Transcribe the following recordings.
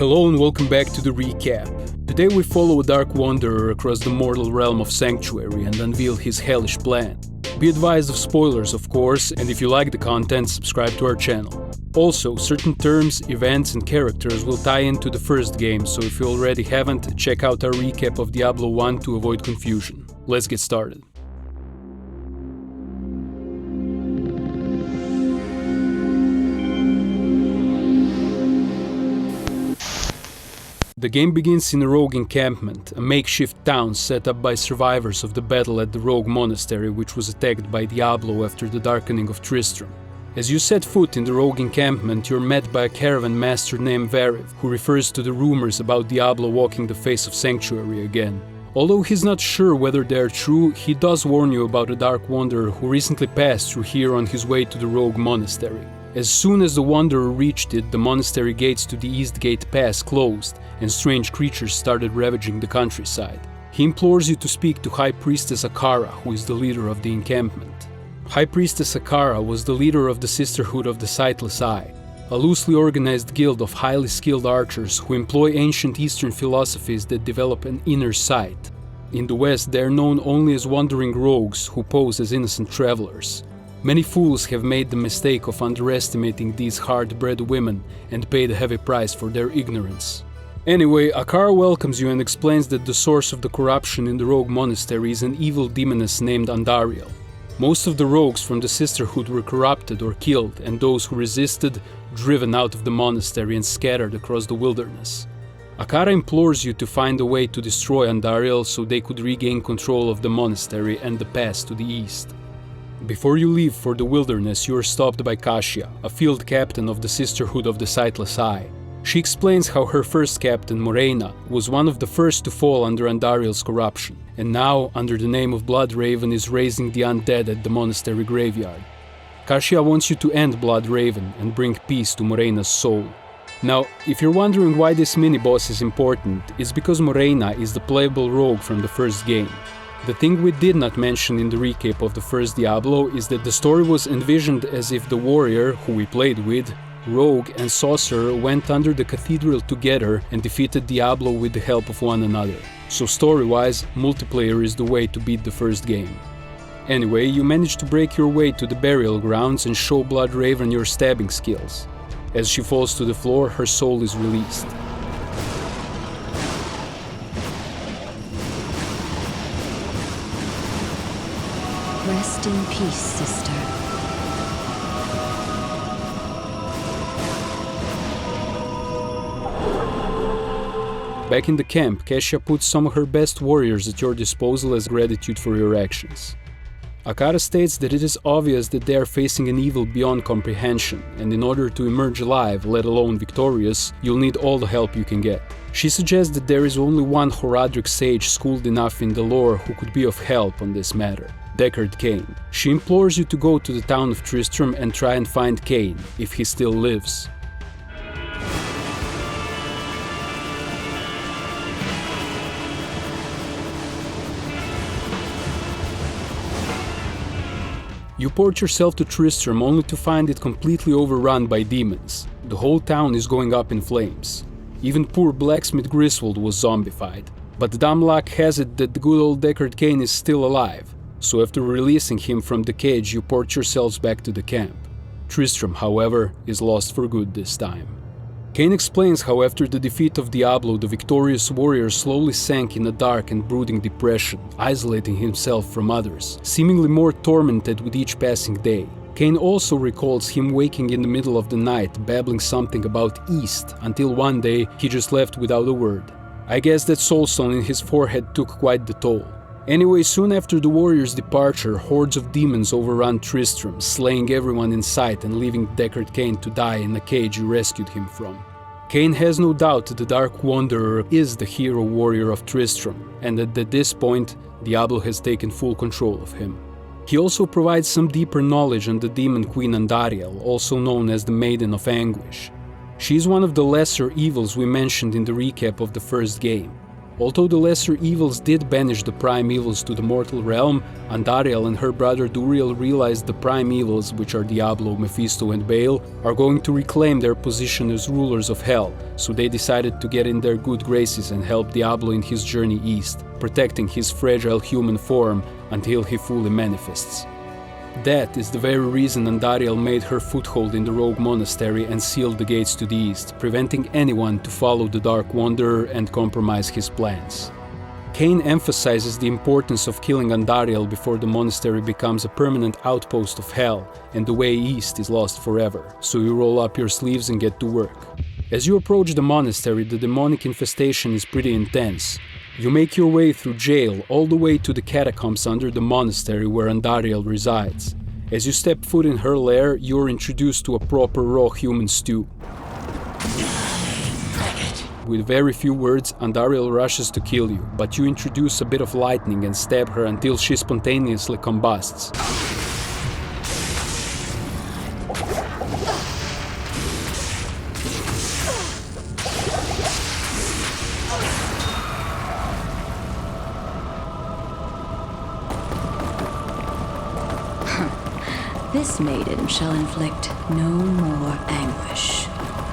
Hello and welcome back to the recap. Today we follow a dark wanderer across the mortal realm of Sanctuary and unveil his hellish plan. Be advised of spoilers, of course, and if you like the content, subscribe to our channel. Also, certain terms, events and characters will tie into the first game, so if you already haven't, check out our recap of Diablo 1 to avoid confusion. Let's get started. The game begins in a rogue encampment, a makeshift town set up by survivors of the battle at the rogue monastery which was attacked by Diablo after the darkening of Tristram. As you set foot in the rogue encampment, you're met by a caravan master named Vizjerei, who refers to the rumors about Diablo walking the face of Sanctuary again. Although he's not sure whether they are true, he does warn you about a dark wanderer who recently passed through here on his way to the rogue monastery. As soon as the wanderer reached it, the monastery gates to the East Gate Pass closed, and strange creatures started ravaging the countryside. He implores you to speak to High Priestess Akara, who is the leader of the encampment. High Priestess Akara was the leader of the Sisterhood of the Sightless Eye, a loosely organized guild of highly skilled archers who employ ancient Eastern philosophies that develop an inner sight. In the West, they are known only as wandering rogues who pose as innocent travelers. Many fools have made the mistake of underestimating these hard-bred women and paid a heavy price for their ignorance. Anyway, Akara welcomes you and explains that the source of the corruption in the rogue monastery is an evil demoness named Andariel. Most of the rogues from the Sisterhood were corrupted or killed, and those who resisted, driven out of the monastery and scattered across the wilderness. Akara implores you to find a way to destroy Andariel so they could regain control of the monastery and the pass to the east. Before you leave for the wilderness, you are stopped by Kasia, a field captain of the Sisterhood of the Sightless Eye. She explains how her first captain, Morena, was one of the first to fall under Andariel's corruption, and now, under the name of Blood Raven, is raising the undead at the monastery graveyard. Kasia wants you to end Blood Raven and bring peace to Morena's soul. Now, if you're wondering why this mini-boss is important, it's because Morena is the playable rogue from the first game. The thing we did not mention in the recap of the first Diablo is that the story was envisioned as if the warrior, who we played with, rogue and sorcerer went under the cathedral together and defeated Diablo with the help of one another. So story-wise, multiplayer is the way to beat the first game. Anyway, you manage to break your way to the burial grounds and show Blood Raven your stabbing skills. As she falls to the floor, her soul is released. Rest in peace, sister. Back in the camp, Kasia puts some of her best warriors at your disposal as gratitude for your actions. Akara states that it is obvious that they are facing an evil beyond comprehension, and in order to emerge alive, let alone victorious, you'll need all the help you can get. She suggests that there is only one Horadric sage schooled enough in the lore who could be of help on this matter, Deckard Cain. She implores you to go to the town of Tristram and try and find Cain, if he still lives. You port yourself to Tristram only to find it completely overrun by demons. The whole town is going up in flames. Even poor blacksmith Griswold was zombified. But dumb luck has it that the good old Deckard Cain is still alive, so after releasing him from the cage you port yourselves back to the camp. Tristram, however, is lost for good this time. Cain explains how after the defeat of Diablo, the victorious warrior slowly sank in a dark and brooding depression, isolating himself from others, seemingly more tormented with each passing day. Cain also recalls him waking in the middle of the night, babbling something about East, until one day he just left without a word. I guess that soulstone in his forehead took quite the toll. Anyway, soon after the warrior's departure, hordes of demons overrun Tristram, slaying everyone in sight and leaving Deckard Cain to die in the cage you rescued him from. Cain has no doubt that the Dark Wanderer is the hero warrior of Tristram, and that at this point, Diablo has taken full control of him. He also provides some deeper knowledge on the demon queen Andariel, also known as the Maiden of Anguish. She is one of the lesser evils we mentioned in the recap of the first game. Although the lesser evils did banish the prime evils to the mortal realm, Andariel and her brother Duriel realized the prime evils, which are Diablo, Mephisto and Baal, are going to reclaim their position as rulers of hell, so they decided to get in their good graces and help Diablo in his journey east, protecting his fragile human form until he fully manifests. That is the very reason Andariel made her foothold in the rogue monastery and sealed the gates to the east, preventing anyone to follow the Dark Wanderer and compromise his plans. Cain emphasizes the importance of killing Andariel before the monastery becomes a permanent outpost of hell and the way east is lost forever, so you roll up your sleeves and get to work. As you approach the monastery, the demonic infestation is pretty intense. You make your way through jail all the way to the catacombs under the monastery where Andariel resides. As you step foot in her lair, you are introduced to a proper raw human stew. With very few words, Andariel rushes to kill you, but you introduce a bit of lightning and stab her until she spontaneously combusts. This maiden shall inflict no more anguish.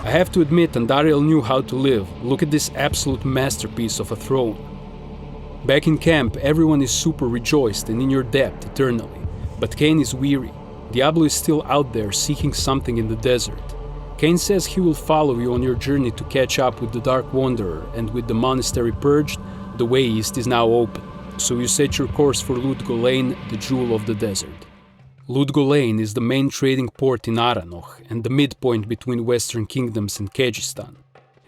I have to admit, Andariel knew how to live. Look at this absolute masterpiece of a throne. Back in camp, everyone is super rejoiced and in your debt eternally. But Cain is weary. Diablo is still out there seeking something in the desert. Cain says he will follow you on your journey to catch up with the Dark Wanderer, and with the monastery purged, the way east is now open. So you set your course for Ludgolain, the jewel of the desert. Ludgolain is the main trading port in Aranoch and the midpoint between Western Kingdoms and Kyrgyzstan.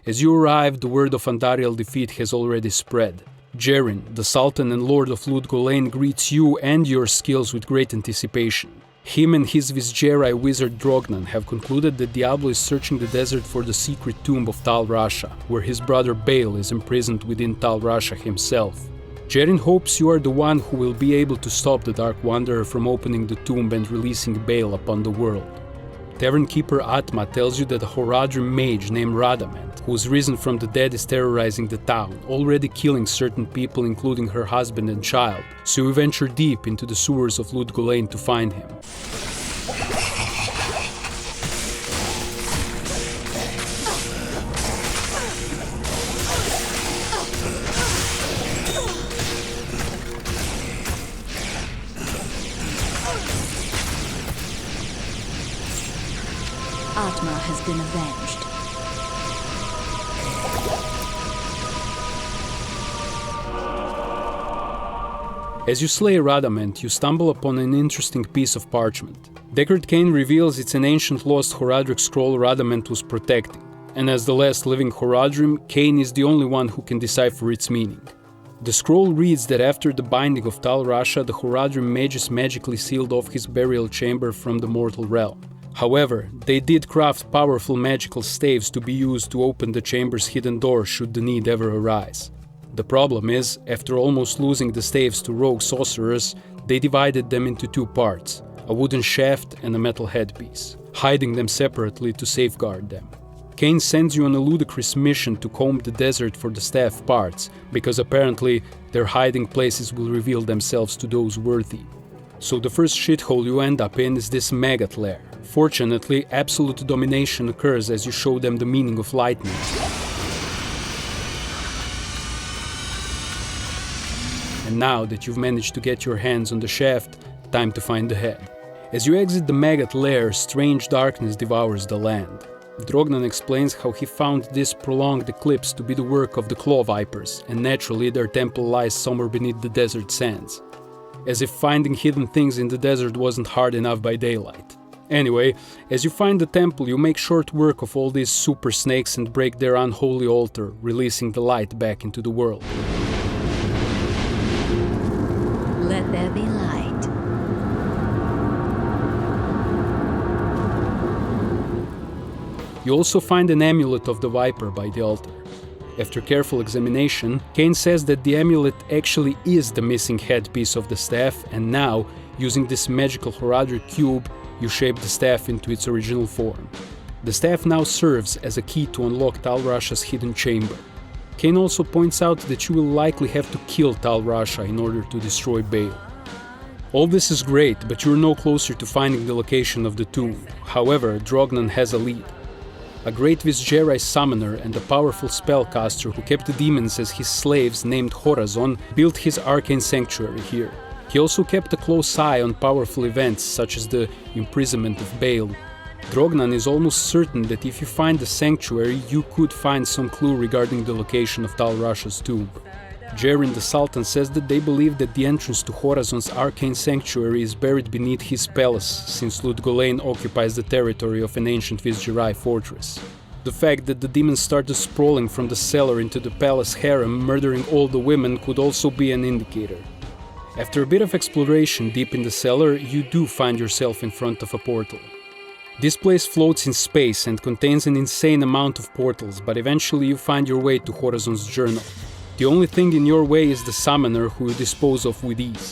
As you arrive, the word of Andariel defeat has already spread. Jerin, the Sultan and Lord of Ludgolain, greets you and your skills with great anticipation. Him and his Vizjerei wizard Drognan have concluded that Diablo is searching the desert for the secret tomb of Tal Rasha, where his brother Baal is imprisoned within Tal Rasha himself. Jerin hopes you are the one who will be able to stop the Dark Wanderer from opening the tomb and releasing Baal upon the world. Tavern Keeper Atma tells you that a Horadrim mage named Radamant, who is risen from the dead, is terrorizing the town, already killing certain people including her husband and child, so you venture deep into the sewers of Ludgolain to find him. Atma has been avenged. As you slay Radamant, you stumble upon an interesting piece of parchment. Deckard Cain reveals it's an ancient lost Horadric scroll Radamant was protecting, and as the last living Horadrim, Cain is the only one who can decipher its meaning. The scroll reads that after the binding of Tal Rasha, the Horadrim mages magically sealed off his burial chamber from the mortal realm. However, they did craft powerful magical staves to be used to open the chamber's hidden door should the need ever arise. The problem is, after almost losing the staves to rogue sorcerers, they divided them into two parts, a wooden shaft and a metal headpiece, hiding them separately to safeguard them. Cain sends you on a ludicrous mission to comb the desert for the staff parts, because apparently their hiding places will reveal themselves to those worthy. So the first shithole you end up in is this maggot lair. Fortunately, absolute domination occurs as you show them the meaning of lightning. And now that you've managed to get your hands on the shaft, time to find the head. As you exit the maggot lair, strange darkness devours the land. Drognan explains how he found this prolonged eclipse to be the work of the Claw Vipers, and naturally their temple lies somewhere beneath the desert sands. As if finding hidden things in the desert wasn't hard enough by daylight. Anyway, as you find the temple, you make short work of all these super snakes and break their unholy altar, releasing the light back into the world. Let there be light. You also find an amulet of the Viper by the altar. After careful examination, Cain says that the amulet actually is the missing headpiece of the staff, and now, using this magical Horadric cube, you shape the staff into its original form. The staff now serves as a key to unlock Tal Rasha's hidden chamber. Kane also points out that you will likely have to kill Tal Rasha in order to destroy Baal. All this is great, but you're no closer to finding the location of the tomb. However, Drognan has a lead. A great Vizjerei summoner and a powerful spellcaster who kept the demons as his slaves named Horazon built his arcane sanctuary here. He also kept a close eye on powerful events such as the imprisonment of Baal. Drognan is almost certain that if you find the sanctuary, you could find some clue regarding the location of Tal Rasha's tomb. Jerin the Sultan says that they believe that the entrance to Horazon's arcane sanctuary is buried beneath his palace, since Ludgolain occupies the territory of an ancient Vizjerei fortress. The fact that the demons started sprawling from the cellar into the palace harem, murdering all the women, could also be an indicator. After a bit of exploration deep in the cellar, you do find yourself in front of a portal. This place floats in space and contains an insane amount of portals, but eventually you find your way to Horazon's journal. The only thing in your way is the summoner, who you dispose of with ease.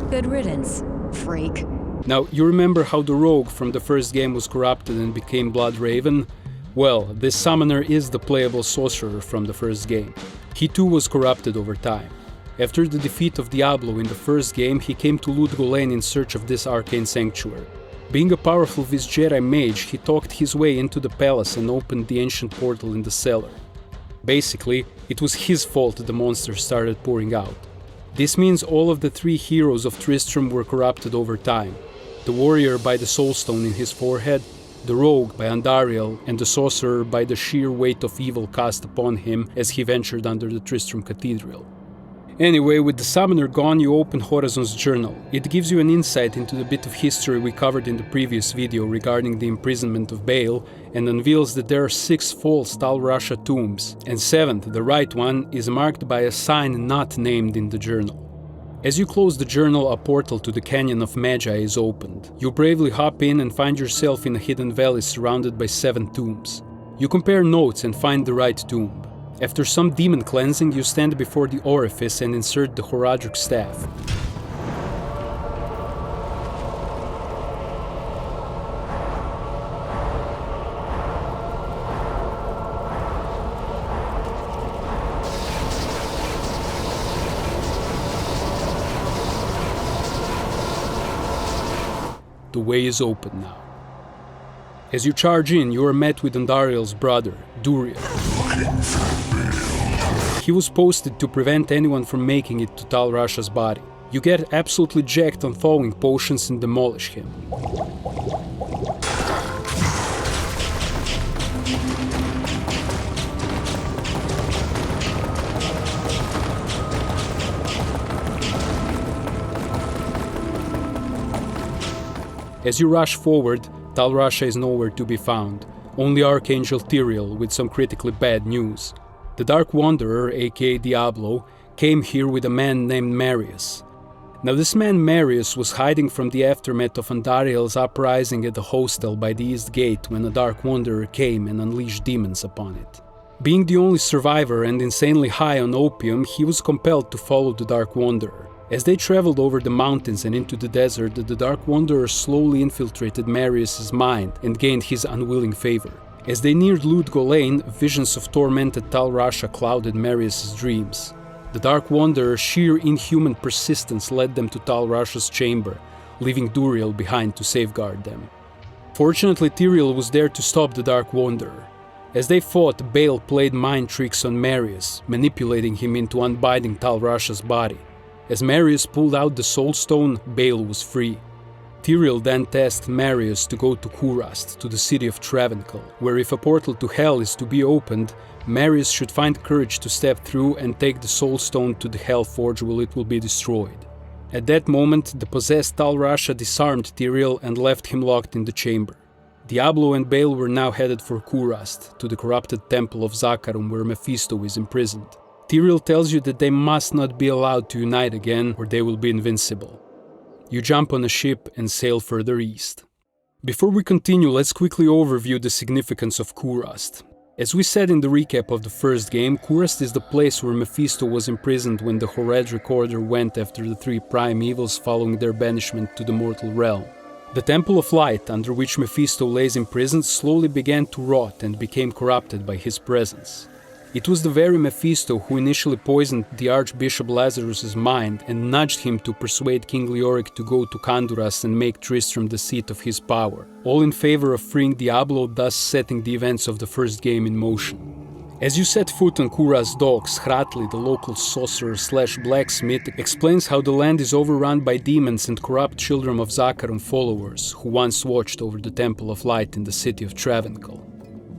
Good riddance, freak. Now, you remember how the rogue from the first game was corrupted and became Bloodraven? Well, this summoner is the playable sorcerer from the first game. He too was corrupted over time. After the defeat of Diablo in the first game, he came to Ludgolain in search of this arcane sanctuary. Being a powerful Vizjerei mage, he talked his way into the palace and opened the ancient portal in the cellar. Basically, it was his fault the monsters started pouring out. This means all of the three heroes of Tristram were corrupted over time. The warrior by the soulstone in his forehead, the rogue by Andariel, and the sorcerer by the sheer weight of evil cast upon him as he ventured under the Tristram Cathedral. Anyway, with the summoner gone, you open Horazon's journal. It gives you an insight into the bit of history we covered in the previous video regarding the imprisonment of Baal, and unveils that there are 6 false Tal Rasha tombs, and 7th, the right one, is marked by a sign not named in the journal. As you close the journal, a portal to the Canyon of Magi is opened. You bravely hop in and find yourself in a hidden valley surrounded by 7 tombs. You compare notes and find the right tomb. After some demon cleansing, you stand before the orifice and insert the Horadric staff. The way is open now. As you charge in, you are met with Andariel's brother, Duriel. He was posted to prevent anyone from making it to Tal Rasha's body. You get absolutely jacked on thawing potions and demolish him. As you rush forward, Tal Rasha is nowhere to be found, only Archangel Tyrael with some critically bad news. The Dark Wanderer, aka Diablo, came here with a man named Marius. Now this man Marius was hiding from the aftermath of Andariel's uprising at the hostel by the East Gate when a Dark Wanderer came and unleashed demons upon it. Being the only survivor and insanely high on opium, he was compelled to follow the Dark Wanderer. As they traveled over the mountains and into the desert, the Dark Wanderer slowly infiltrated Marius's mind and gained his unwilling favor. As they neared Ludgolain, visions of tormented Tal Rasha clouded Marius's dreams. The Dark Wanderer's sheer inhuman persistence led them to Tal Rasha's chamber, leaving Duriel behind to safeguard them. Fortunately, Tyrael was there to stop the Dark Wanderer. As they fought, Baal played mind tricks on Marius, manipulating him into unbinding Tal Rasha's body. As Marius pulled out the Soul Stone, Baal was free. Tyrael then tasked Marius to go to Kurast, to the city of Travancore, where if a portal to Hell is to be opened, Marius should find courage to step through and take the Soul Stone to the Hellforge where it will be destroyed. At that moment, the possessed Tal Rasha disarmed Tyrael and left him locked in the chamber. Diablo and Baal were now headed for Kurast, to the corrupted temple of Zakarum where Mephisto is imprisoned. Tyrael tells you that they must not be allowed to unite again or they will be invincible. You jump on a ship and sail further east. Before we continue, let's quickly overview the significance of Kurast. As we said in the recap of the first game, Kurast is the place where Mephisto was imprisoned when the Horadric Order went after the 3 prime evils following their banishment to the mortal realm. The Temple of Light, under which Mephisto lays imprisoned, slowly began to rot and became corrupted by his presence. It was the very Mephisto who initially poisoned the Archbishop Lazarus's mind and nudged him to persuade King Leoric to go to Kanduras and make Tristram the seat of his power, all in favor of freeing Diablo, thus setting the events of the first game in motion. As you set foot on Kura's docks, Hratli, the local sorcerer/blacksmith, explains how the land is overrun by demons and corrupt children of Zakarum followers who once watched over the Temple of Light in the city of Travancore.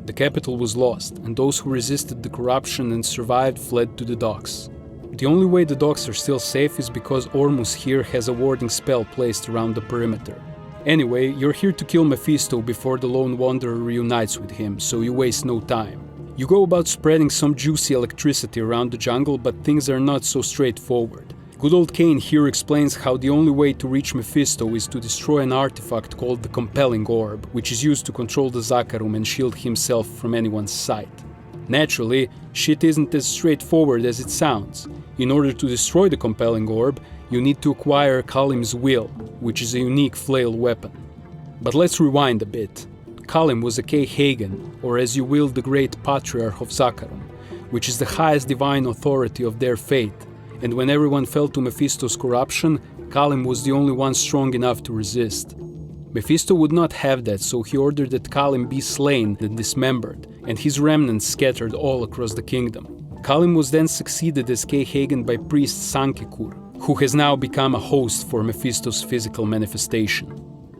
The capital was lost, and those who resisted the corruption and survived fled to the docks. The only way the docks are still safe is because Ormus here has a warding spell placed around the perimeter. Anyway, you're here to kill Mephisto before the Lone Wanderer reunites with him, so you waste no time. You go about spreading some juicy electricity around the jungle, but things are not so straightforward. Good old Cain here explains how the only way to reach Mephisto is to destroy an artifact called the Compelling Orb, which is used to control the Zakarum and shield himself from anyone's sight. Naturally, shit isn't as straightforward as it sounds. In order to destroy the Compelling Orb, you need to acquire Kalim's Will, which is a unique flail weapon. But let's rewind a bit. Kalim was a Hagen, or as you will, the great patriarch of Zakarum, which is the highest divine authority of their faith, and when everyone fell to Mephisto's corruption, Kalim was the only one strong enough to resist. Mephisto would not have that, so he ordered that Kalim be slain and dismembered, and his remnants scattered all across the kingdom. Kalim was then succeeded as Hagen by priest Sankekur, who has now become a host for Mephisto's physical manifestation.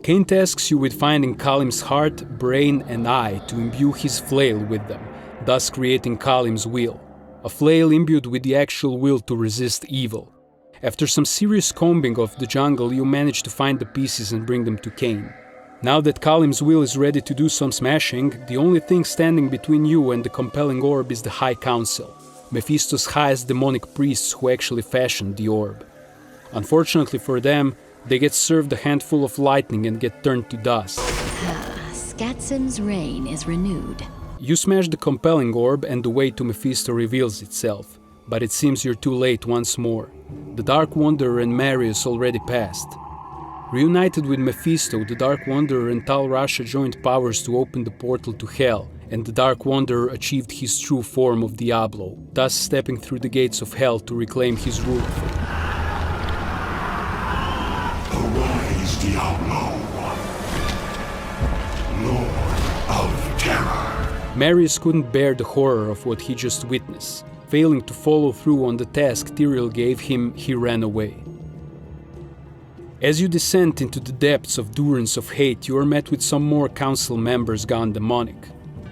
Cain tasks you with finding Kalim's heart, brain, and eye to imbue his flail with them, thus creating Kalim's Will, a flail imbued with the actual will to resist evil. After some serious combing of the jungle, you manage to find the pieces and bring them to Cain. Now that Kalim's Will is ready to do some smashing, the only thing standing between you and the Compelling Orb is the High Council, Mephisto's highest demonic priests who actually fashioned the orb. Unfortunately for them, they get served a handful of lightning and get turned to dust. Skatsim's reign is renewed. You smash the Compelling Orb and the way to Mephisto reveals itself, but it seems you're too late once more. The Dark Wanderer and Marius already passed. Reunited with Mephisto, the Dark Wanderer and Tal Rasha joined powers to open the portal to Hell, and the Dark Wanderer achieved his true form of Diablo, thus stepping through the gates of Hell to reclaim his rule of it. Arise, Diablo, Lord of Terror. Marius couldn't bear the horror of what he just witnessed. Failing to follow through on the task Tyrael gave him, he ran away. As you descend into the depths of Durance of Hate, you are met with some more council members gone demonic.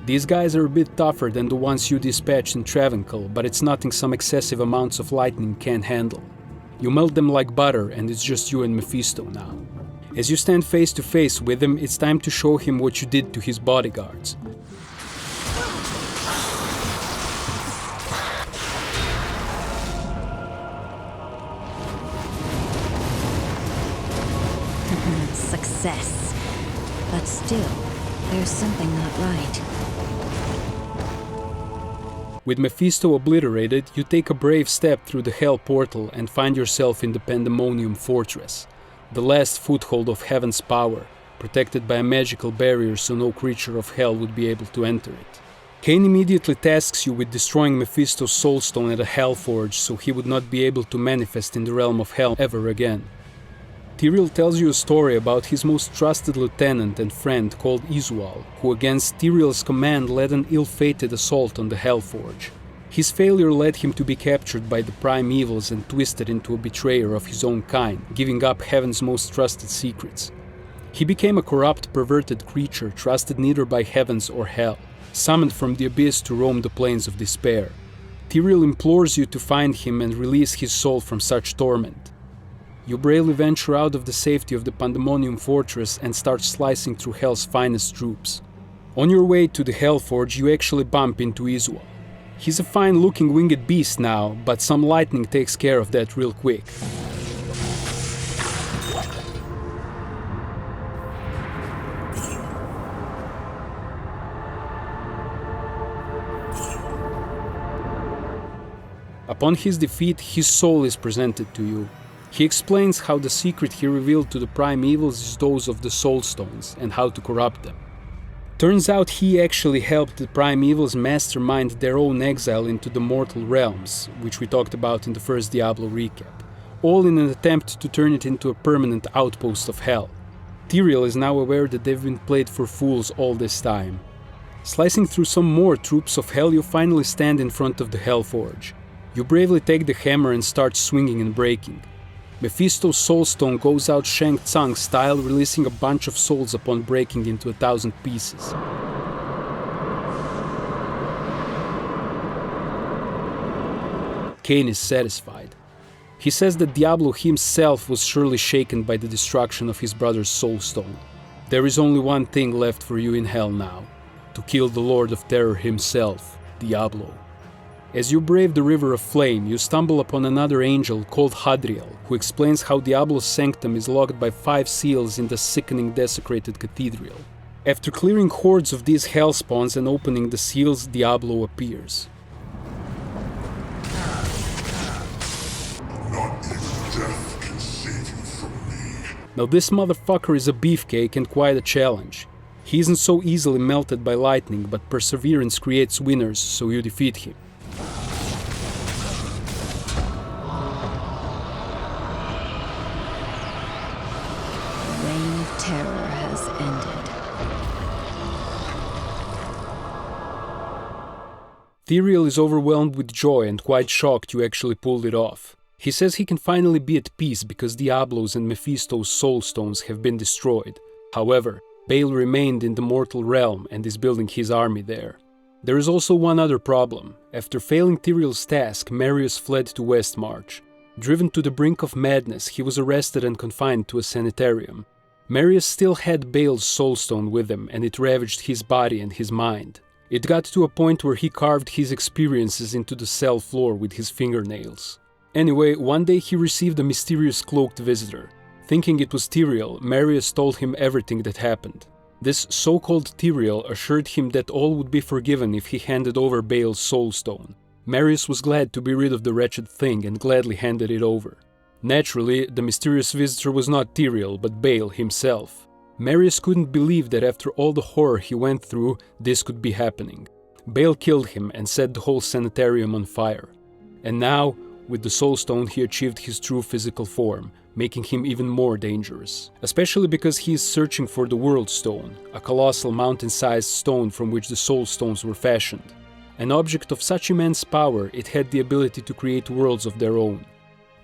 These guys are a bit tougher than the ones you dispatched in Travancore, but it's nothing some excessive amounts of lightning can't handle. You melt them like butter, and it's just you and Mephisto now. As you stand face to face with him, it's time to show him what you did to his bodyguards. Success. But still, there's something not right. With Mephisto obliterated, you take a brave step through the Hell portal and find yourself in the Pandemonium Fortress, the last foothold of Heaven's power, protected by a magical barrier so no creature of Hell would be able to enter it. Cain immediately tasks you with destroying Mephisto's soulstone at a Hellforge so he would not be able to manifest in the realm of Hell ever again. Tyrael tells you a story about his most trusted lieutenant and friend called Isual, who against Tyrael's command led an ill-fated assault on the Hellforge. His failure led him to be captured by the Prime Evils and twisted into a betrayer of his own kind, giving up Heaven's most trusted secrets. He became a corrupt, perverted creature trusted neither by Heavens or Hell, summoned from the abyss to roam the plains of despair. Tyrael implores you to find him and release his soul from such torment. You bravely venture out of the safety of the Pandemonium Fortress and start slicing through Hell's finest troops. On your way to the Hellforge, you actually bump into Isual. He's a fine-looking winged beast now, but some lightning takes care of that real quick. Upon his defeat, his soul is presented to you. He explains how the secret he revealed to the Prime Evils is those of the Soul Stones and how to corrupt them. Turns out he actually helped the Prime Evils mastermind their own exile into the mortal realms, which we talked about in the first Diablo recap, all in an attempt to turn it into a permanent outpost of hell. Tyrael is now aware that they've been played for fools all this time. Slicing through some more troops of hell, you finally stand in front of the Hellforge. You bravely take the hammer and start swinging and breaking. Mephisto's Soulstone goes out Shang Tsung style, releasing a bunch of souls upon breaking into 1,000 pieces. Cain is satisfied. He says that Diablo himself was surely shaken by the destruction of his brother's Soulstone. There is only one thing left for you in hell now: to kill the Lord of Terror himself, Diablo. As you brave the River of Flame, you stumble upon another angel called Hadriel, who explains how Diablo's sanctum is locked by 5 seals in the sickening desecrated cathedral. After clearing hordes of these hellspawns and opening the seals, Diablo appears. Not even death can save you from me. Now this motherfucker is a beefcake and quite a challenge. He isn't so easily melted by lightning, but perseverance creates winners, so you defeat him. The reign of terror has ended. Tyrael is overwhelmed with joy and quite shocked you actually pulled it off. He says he can finally be at peace because Diablo's and Mephisto's Soulstones have been destroyed. However, Baal remained in the mortal realm and is building his army there. There is also one other problem. After failing Tyrael's task, Marius fled to Westmarch. Driven to the brink of madness, he was arrested and confined to a sanitarium. Marius still had Baal's Soulstone with him, and it ravaged his body and his mind. It got to a point where he carved his experiences into the cell floor with his fingernails. Anyway, one day he received a mysterious cloaked visitor. Thinking it was Tyrael, Marius told him everything that happened. This so-called Tyrael assured him that all would be forgiven if he handed over Baal's Soulstone. Marius was glad to be rid of the wretched thing and gladly handed it over. Naturally, the mysterious visitor was not Tyrael, but Baal himself. Marius couldn't believe that after all the horror he went through, this could be happening. Baal killed him and set the whole sanitarium on fire. And now, with the Soulstone, he achieved his true physical form, making him even more dangerous. Especially because he is searching for the World Stone, a colossal mountain-sized stone from which the Soulstones were fashioned. An object of such immense power, it had the ability to create worlds of their own.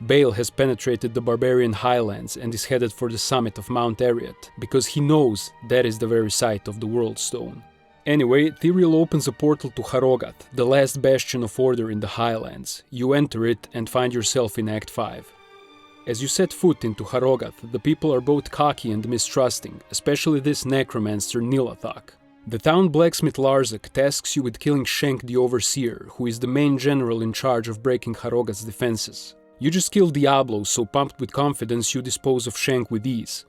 Baal has penetrated the barbarian highlands and is headed for the summit of Mount Arreat, because he knows that is the very site of the World Stone. Anyway, Tyrael opens a portal to Harrowing, the last bastion of order in the highlands. You enter it and find yourself in Act 5. As you set foot into Harrowing, the people are both cocky and mistrusting, especially this necromancer Nilathak. The town blacksmith Larzak tasks you with killing Shank the Overseer, who is the main general in charge of breaking Harrowing's defenses. You just killed Diablo, so pumped with confidence you dispose of Shank with ease.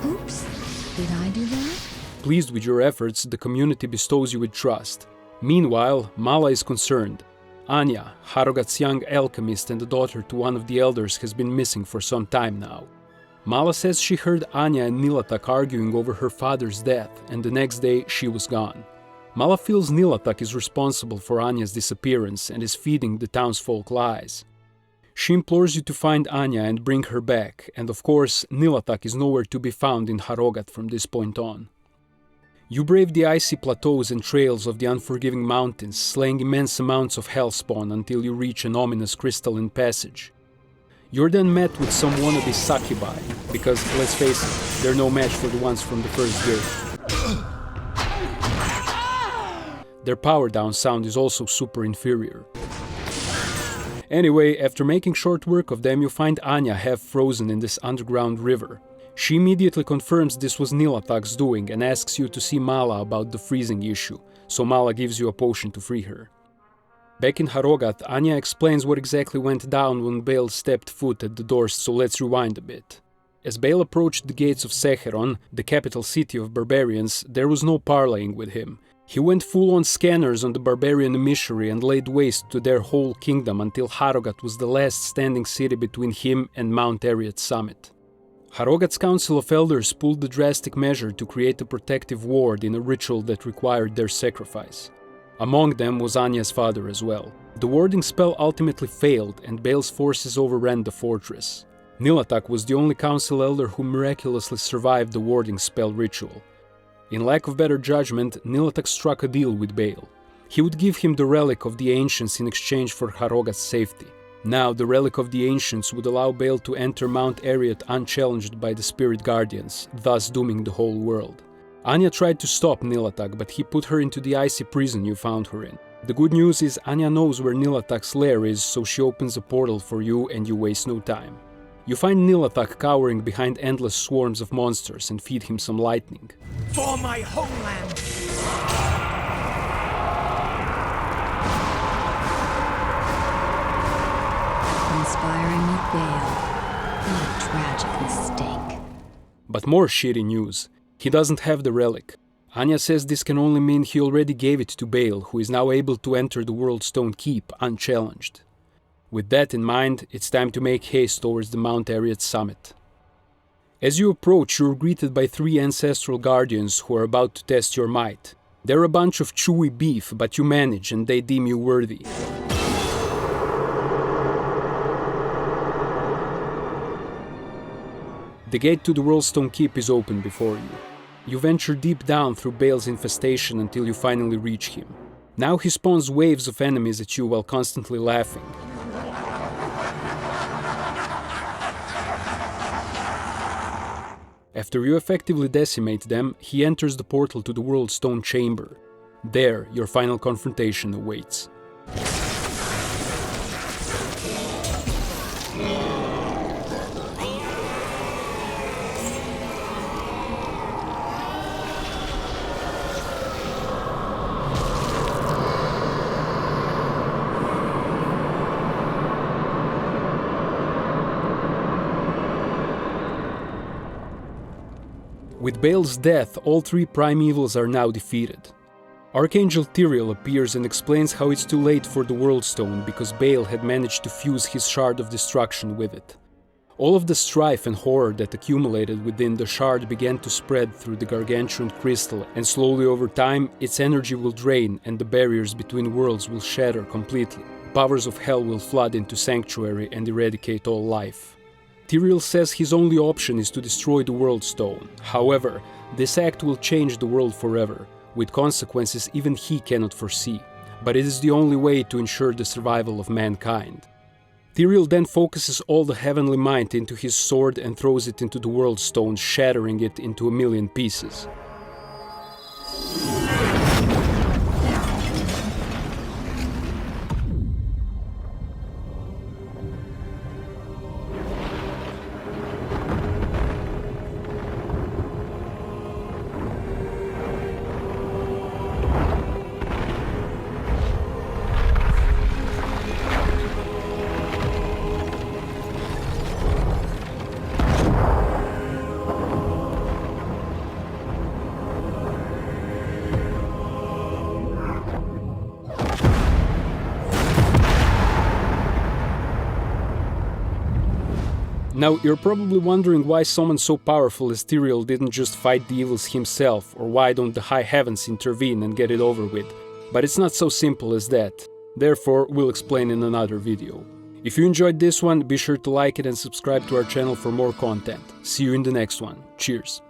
Oops, did I do that? Pleased with your efforts, the community bestows you with trust. Meanwhile, Mala is concerned. Anya, Harrowing's young alchemist and the daughter to one of the elders, has been missing for some time now. Mala says she heard Anya and Nilathak arguing over her father's death, and the next day she was gone. Mala feels Nilathak is responsible for Anya's disappearance and is feeding the townsfolk lies. She implores you to find Anya and bring her back, and of course, Nilathak is nowhere to be found in Harrowing from this point on. You brave the icy plateaus and trails of the unforgiving mountains, slaying immense amounts of hellspawn until you reach an ominous crystalline passage. You're then met with some wannabe Sakibai, because, let's face it, they're no match for the ones from the first guild. Their power down sound is also super inferior. Anyway, after making short work of them, you find Anya half frozen in this underground river. She immediately confirms this was Nilathak's doing and asks you to see Mala about the freezing issue, so Mala gives you a potion to free her. Back in Harrowing, Anya explains what exactly went down when Baal stepped foot at the doors, so let's rewind a bit. As Baal approached the gates of Secheron, the capital city of barbarians, there was no parleying with him. He went full-on scanners on the barbarian emissary and laid waste to their whole kingdom until Harrowing was the last standing city between him and Mount Arreat's summit. Harrowing's Council of Elders pulled the drastic measure to create a protective ward in a ritual that required their sacrifice. Among them was Anya's father as well. The warding spell ultimately failed and Bale's forces overran the fortress. Nilatak was the only council elder who miraculously survived the warding spell ritual. In lack of better judgment, Nilatak struck a deal with Bale. He would give him the Relic of the Ancients in exchange for Harrowing's safety. Now, the Relic of the Ancients would allow Bale to enter Mount Arreat unchallenged by the Spirit Guardians, thus dooming the whole world. Anya tried to stop Nilatak, but he put her into the icy prison you found her in. The good news is Anya knows where Nilatak's lair is, so she opens a portal for you and you waste no time. You find Nilatak cowering behind endless swarms of monsters and feed him some lightning. For my homeland! Conspiring with Bale. What a tragic mistake. But more shitty news. He doesn't have the relic. Anya says this can only mean he already gave it to Bale, who is now able to enter the Worldstone Keep unchallenged. With that in mind, it's time to make haste towards the Mount Arreat summit. As you approach, you're greeted by 3 ancestral guardians who are about to test your might. They're a bunch of chewy beef, but you manage and they deem you worthy. The gate to the Worldstone Keep is open before you. You venture deep down through Bale's infestation until you finally reach him. Now he spawns waves of enemies at you while constantly laughing. After you effectively decimate them, he enters the portal to the Worldstone Chamber. There, your final confrontation awaits. With Bale's death, all 3 primevals are now defeated. Archangel Tyrael appears and explains how it's too late for the Worldstone because Bale had managed to fuse his Shard of Destruction with it. All of the strife and horror that accumulated within the Shard began to spread through the gargantuan crystal, and slowly over time, its energy will drain and the barriers between worlds will shatter completely. Powers of hell will flood into Sanctuary and eradicate all life. Tyrael says his only option is to destroy the Worldstone. However, this act will change the world forever, with consequences even he cannot foresee. But it is the only way to ensure the survival of mankind. Tyrael then focuses all the heavenly might into his sword and throws it into the Worldstone, shattering it into 1,000,000 pieces. Now, you're probably wondering why someone so powerful as Tyrael didn't just fight the evils himself, or why don't the High Heavens intervene and get it over with. But it's not so simple as that. Therefore, we'll explain in another video. If you enjoyed this one, be sure to like it and subscribe to our channel for more content. See you in the next one. Cheers!